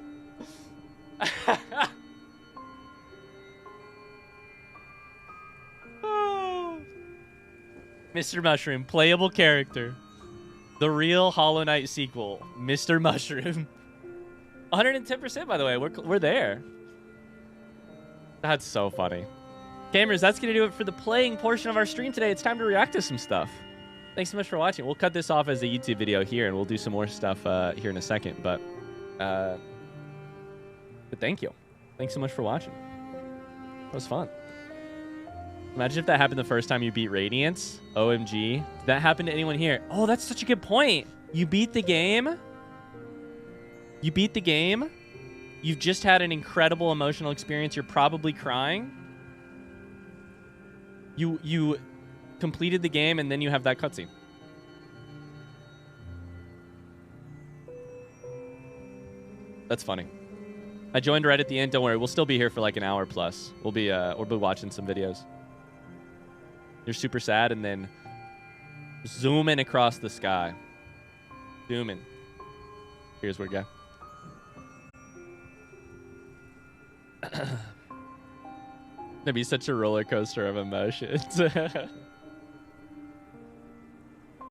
Oh. Mr. Mushroom, playable character. The real Hollow Knight sequel, Mr. Mushroom. 110%, by the way. We're there. That's so funny. Gamers, that's going to do it for the playing portion of our stream today. It's time to react to some stuff. Thanks so much for watching. We'll cut this off as a YouTube video here, and we'll do some more stuff here in a second. But thank you. Thanks so much for watching. That was fun. Imagine if that happened the first time you beat Radiance. OMG. Did that happen to anyone here? Oh, that's such a good point. You beat the game. You beat the game. You've just had an incredible emotional experience. You're probably crying. You completed the game, and then you have that cutscene. That's funny. I joined right at the end. Don't worry, we'll still be here for like an hour plus. We'll be watching some videos. You're super sad, and then zooming across the sky. Zooming. Here's where we go. That'd be such a roller coaster of emotions.